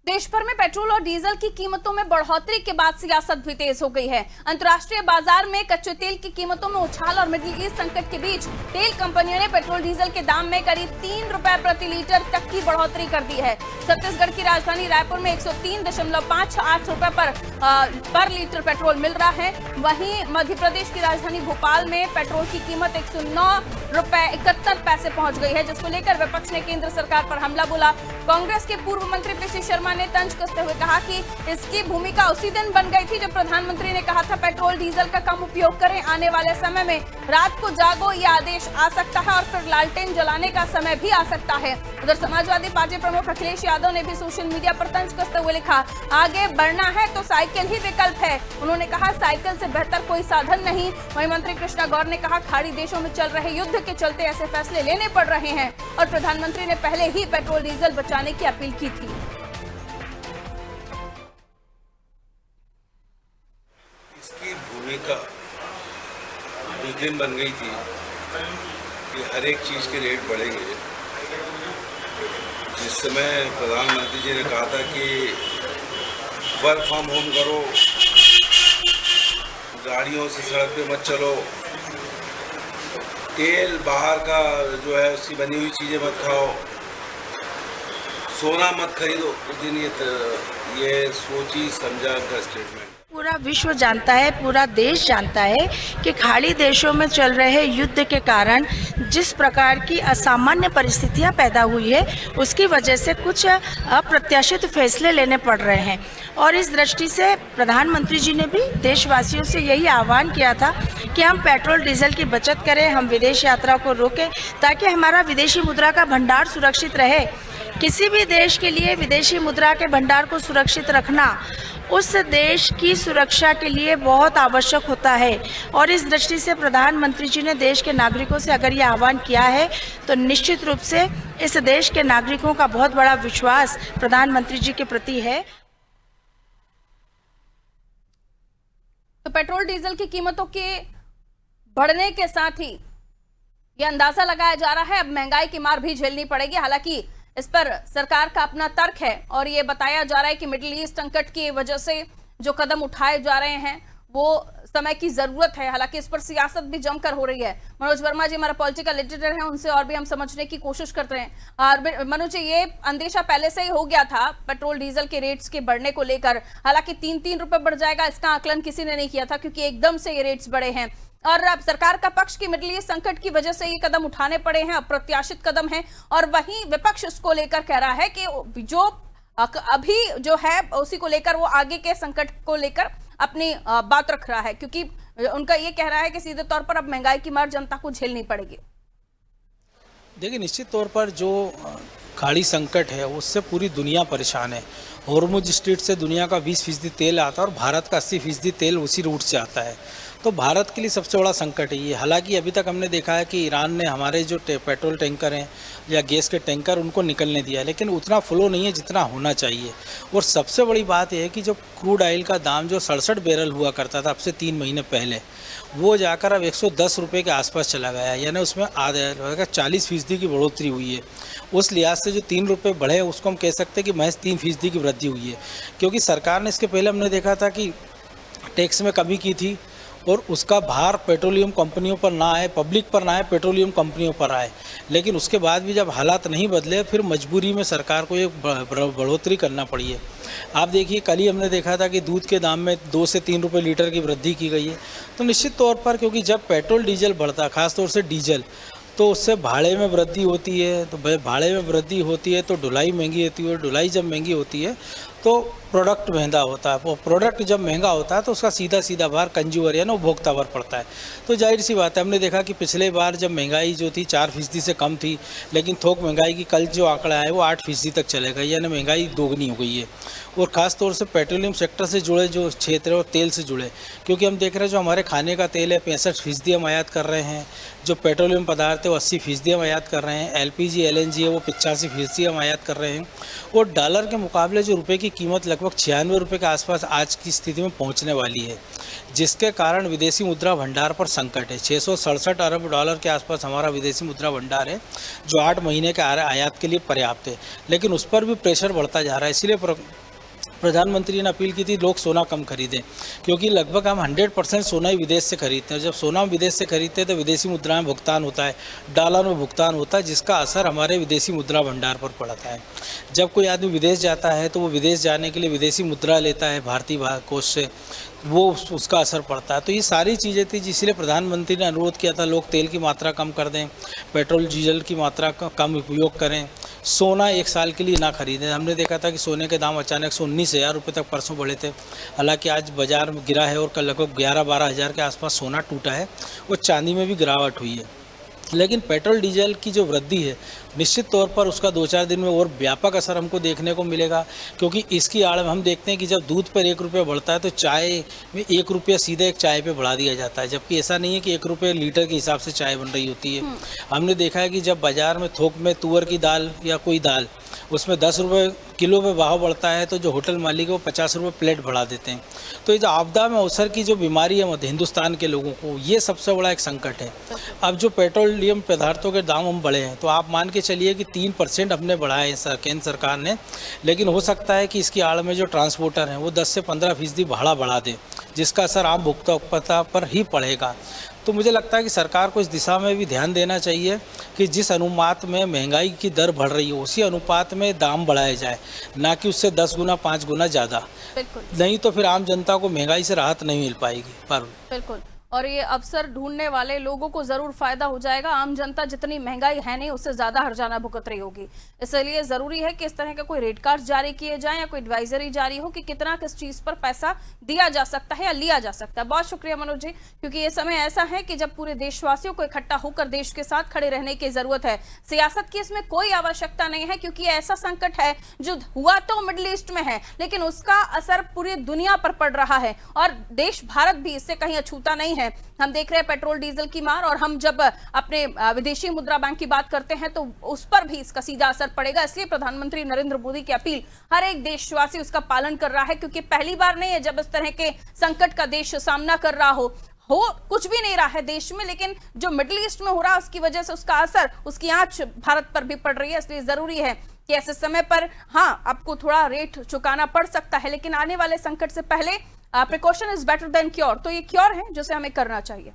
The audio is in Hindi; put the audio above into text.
देश भर में पेट्रोल और डीजल की कीमतों में बढ़ोतरी के बाद सियासत भी तेज हो गई है। अंतर्राष्ट्रीय बाजार में कच्चे तेल की कीमतों में उछाल और मिडिल ईस्ट संकट के बीच तेल कंपनियों ने पेट्रोल डीजल के दाम में करीब 3 रुपए प्रति लीटर तक की बढ़ोतरी कर दी है। छत्तीसगढ़ की राजधानी रायपुर में 103.58 रुपए पर लीटर पेट्रोल मिल रहा है। वहीं मध्य प्रदेश की राजधानी भोपाल में पेट्रोल की कीमत 109.71 पहुंच गई है, जिसको लेकर विपक्ष ने केंद्र सरकार पर हमला बोला। कांग्रेस के पूर्व मंत्री पीसी शर्मा ने तंज कसते हुए कहा कि इसकी भूमिका उसी दिन बन गई थी जब प्रधानमंत्री ने कहा था पेट्रोल डीजल का कम उपयोग करें। आने वाले समय में रात को जागो ये आदेश आ सकता है और फिर लालटेन जलाने का समय भी आ सकता है। उधर समाजवादी पार्टी प्रमुख अखिलेश यादव ने भी सोशल मीडिया पर तंज कसते हुए लिखा, आगे बढ़ना है तो साइकिल ही विकल्प है। उन्होंने कहा साइकिल से बेहतर कोई साधन नहीं। वहीं मंत्री कृष्णा गौर ने कहा खाड़ी देशों में चल रहे युद्ध के चलते ऐसे फैसले लेने पड़ रहे हैं और प्रधानमंत्री ने पहले ही पेट्रोल डीजल बचाने की अपील की थी। इसकी भूमिका उस दिन बन गई थी कि हर एक चीज के रेट बढ़ेंगे। जिस समय प्रधानमंत्री जी ने कहा था कि वर्क फ्रॉम होम करो, गाड़ियों से सड़क पे मत चलो, तेल बाहर का जो है उसकी बनी हुई चीज़ें मत खाओ, सोना मत खरीदो, उस दिन ये सोची समझा का स्टेटमेंट पूरा विश्व जानता है, पूरा देश जानता है कि खाड़ी देशों में चल रहे युद्ध के कारण जिस प्रकार की असामान्य परिस्थितियां पैदा हुई है, उसकी वजह से कुछ अप्रत्याशित फैसले लेने पड़ रहे हैं। और इस दृष्टि से प्रधानमंत्री जी ने भी देशवासियों से यही आह्वान किया था कि हम पेट्रोल डीजल की बचत करें, हम विदेश यात्रा को रोकें ताकि हमारा विदेशी मुद्रा का भंडार सुरक्षित रहे। किसी भी देश के लिए विदेशी मुद्रा के भंडार को सुरक्षित रखना उस देश की सुरक्षा के लिए बहुत आवश्यक होता है। और इस दृष्टि से प्रधानमंत्री जी ने देश के नागरिकों से अगर ये आह्वान किया है तो निश्चित रूप से इस देश के नागरिकों का बहुत बड़ा विश्वास प्रधानमंत्री जी के प्रति है। तो पेट्रोल डीजल की कीमतों के बढ़ने के साथ ही ये अंदाजा लगाया जा रहा है अब महंगाई की मार भी झेलनी पड़ेगी। हालांकि इस पर सरकार का अपना तर्क है और ये बताया जा रहा है कि मिडिल ईस्ट संकट की वजह से जो कदम उठाए जा रहे हैं वो समय की जरूरत है। हालांकि इस पर सियासत भी जमकर हो रही है। मनोज वर्मा जी हमारा पॉलिटिकल एडिटर हैं, उनसे और भी हम समझने की कोशिश करते हैं। और मनोज जी, ये अंदेशा पहले से ही हो गया था पेट्रोल डीजल के रेट्स के बढ़ने को लेकर। हालांकि 3-3 रुपए बढ़ जाएगा इसका आकलन किसी ने नहीं किया था क्योंकि एकदम से ये रेट्स बढ़े हैं और अब सरकार का पक्ष की मिडिल ईस्ट संकट की वजह से ये कदम उठाने पड़े हैं, अप्रत्याशित कदम है। और वहीं विपक्ष इसको लेकर कह रहा है कि जो अभी जो है उसी को लेकर वो आगे के संकट को लेकर अपनी बात रख रहा है, क्योंकि उनका ये कह रहा है कि सीधे तौर पर अब महंगाई की मार जनता को झेलनी पड़ेगी। देखिए, निश्चित तौर पर जो खाड़ी संकट है उससे पूरी दुनिया परेशान है। हॉर्मुज स्ट्रेट से दुनिया का 20% तेल आता है और भारत का 80% तेल उसी रूट से आता है। तो भारत के लिए सबसे बड़ा संकट है ये। हालांकि अभी तक हमने देखा है कि ईरान ने हमारे जो पेट्रोल टैंकर हैं या गैस के टैंकर उनको निकलने दिया है, लेकिन उतना फ्लो नहीं है जितना होना चाहिए। और सबसे बड़ी बात यह है कि जो क्रूड ऑयल का दाम जो 67 बैरल हुआ करता था अब से 3 महीने पहले, वो जाकर अब 110 रुपये के आसपास चला गया है। यानी उसमें आधा 40% की बढ़ोतरी हुई है। उस लिहाज से जो 3 रुपये बढ़े हैं उसको हम कह सकते हैं कि महज 3% की वृद्धि हुई है, क्योंकि सरकार ने इसके पहले हमने देखा था कि टैक्स में कमी की थी और उसका भार पेट्रोलियम कंपनियों पर ना आए, पब्लिक पर ना आए, पेट्रोलियम कंपनियों पर आए। लेकिन उसके बाद भी जब हालात नहीं बदले फिर मजबूरी में सरकार को एक बढ़ोतरी करना पड़ी है। आप देखिए, कल ही हमने देखा था कि दूध के दाम में 2 से 3 रुपये लीटर की वृद्धि की गई है। तो निश्चित तौर पर क्योंकि जब पेट्रोल डीजल बढ़ता है, खासतौर से डीजल, तो उससे भाड़े में वृद्धि होती है। तो भाड़े में वृद्धि होती है तो ढुलाई महंगी होती है, और ढुलाई जब महंगी होती है तो प्रोडक्ट महंगा होता है। वो प्रोडक्ट जब महंगा होता है तो उसका सीधा भार कंज्यूमर या ना उपभोक्ता पर पड़ता है। तो जाहिर सी बात है, हमने देखा कि पिछले बार जब महंगाई जो थी 4% से कम थी, लेकिन थोक महंगाई की कल जो आंकड़ा है वो 8% तक चले गई, यानी महंगाई दोगुनी हो गई है। और ख़ास तौर से पेट्रोलियम सेक्टर से जुड़े जो क्षेत्र है और तेल से जुड़े, क्योंकि हम देख रहे हैं जो हमारे खाने का तेल है 65% हम आयात कर रहे हैं, जो पेट्रोलियम पदार्थ है वो 80% हम आयात कर रहे हैं, LPG LNG है वो 85% हम आयात कर रहे हैं, और डॉलर के मुकाबले जो रुपये की कीमत लगभग 96 रुपये के आसपास आज की स्थिति में पहुंचने वाली है, जिसके कारण विदेशी मुद्रा भंडार पर संकट है। 667 अरब डॉलर के आसपास हमारा विदेशी मुद्रा भंडार है, जो 8 महीने के आयात के लिए पर्याप्त है, लेकिन उस पर भी प्रेशर बढ़ता जा रहा है। इसलिए प्रधानमंत्री ने अपील की थी लोग सोना कम खरीदें, क्योंकि लगभग हम 100% सोना ही विदेश से खरीदते हैं। जब सोना हम विदेश से खरीदते हैं तो विदेशी मुद्रा में भुगतान होता है, डॉलर में भुगतान होता है, जिसका असर हमारे विदेशी मुद्रा भंडार पर पड़ता है। जब कोई आदमी विदेश जाता है तो वो विदेश जाने के लिए विदेशी मुद्रा लेता है भारतीय कोष से, वो उसका असर पड़ता है। तो ये सारी चीज़ें थी जिसलिए प्रधानमंत्री ने अनुरोध किया था लोग तेल की मात्रा कम कर दें, पेट्रोल डीजल की मात्रा का कम उपयोग करें, सोना 1 साल के लिए ना खरीदें। हमने देखा था कि सोने के दाम अचानक से 19,000 रुपये तक परसों बढ़े थे, हालांकि आज बाजार में गिरा है और कल लगभग 11-12 हज़ार के आसपास सोना टूटा है और चांदी में भी गिरावट हुई है। लेकिन पेट्रोल डीजल की जो वृद्धि है निश्चित तौर पर उसका 2-4 दिन में और व्यापक असर हमको देखने को मिलेगा, क्योंकि इसकी आड़ में हम देखते हैं कि जब दूध पर 1 रुपये बढ़ता है तो चाय में 1 रुपया सीधे एक चाय पे बढ़ा दिया जाता है, जबकि ऐसा नहीं है कि 1 रुपये लीटर के हिसाब से चाय बन रही होती है। हमने देखा है कि जब बाज़ार में थोक में तुअर की दाल या कोई दाल उसमें 10 रुपये किलो में भाव बढ़ता है तो जो होटल मालिक है वो 50 रुपये प्लेट बढ़ा देते हैं। तो ये जो आपदा में अवसर की जो बीमारी है मध्य हिंदुस्तान के लोगों को, ये सबसे बड़ा एक संकट है। अब जो पेट्रोलियम पदार्थों के दाम हम बढ़े हैं तो आप मान के चलिए कि 3% हमने बढ़ाए हैं केंद्र सरकार ने, लेकिन हो सकता है कि इसकी आड़ में जो ट्रांसपोर्टर हैं वो 10 से 15% भाड़ा बढ़ा दें, जिसका असर आम उपभोक्ता पर ही पड़ेगा। तो मुझे लगता है कि सरकार को इस दिशा में भी ध्यान देना चाहिए कि जिस अनुपात में महंगाई की दर बढ़ रही है उसी अनुपात में दाम बढ़ाए जाए, ना कि उससे 10 गुना 5 गुना ज़्यादा। नहीं तो फिर आम जनता को महंगाई से राहत नहीं मिल पाएगी। बिल्कुल, और ये अवसर ढूंढने वाले लोगों को जरूर फायदा हो जाएगा। आम जनता जितनी महंगाई है नहीं उससे ज्यादा हर्जाना भुगत रही होगी, इसलिए जरूरी है कि इस तरह के कोई रेट कार्ड जारी किए जाएं या कोई एडवाइजरी जारी हो कि कितना किस चीज पर पैसा दिया जा सकता है या लिया जा सकता है। बहुत शुक्रिया मनोज जी, क्योंकि ये समय ऐसा है कि जब पूरे देशवासियों को इकट्ठा होकर देश के साथ खड़े रहने की जरूरत है। सियासत की इसमें कोई आवश्यकता नहीं है, क्योंकि ऐसा संकट है जो हुआ तो मिडिल ईस्ट में है, लेकिन उसका असर पूरी दुनिया पर पड़ रहा है और देश भारत भी इससे कहीं अछूता नहीं है। हम देख रहे हैं पेट्रोल डीजल की मार, और हम जब अपने विदेशी मुद्रा बैंक की बात करते हैं तो उस पर भी इसका सीधा असर पड़ेगा। इसलिए प्रधानमंत्री नरेंद्र मोदी की अपील हर एक देशवासी उसका पालन कर रहा है, क्योंकि पहली बार नहीं है जब इस तरह के संकट का देश सामना कर रहा हो कुछ भी नहीं रहा है देश में, लेकिन जो मिडिल ईस्ट में हो रहा है उसकी वजह से उसका असर, उसकी आंच भारत पर भी पड़ रही है। इसलिए जरूरी है कि ऐसे समय पर हाँ आपको थोड़ा रेट चुकाना पड़ सकता है, लेकिन आने वाले संकट से पहले precaution is better than cure. तो ये क्योर है जिसे हमें करना चाहिए।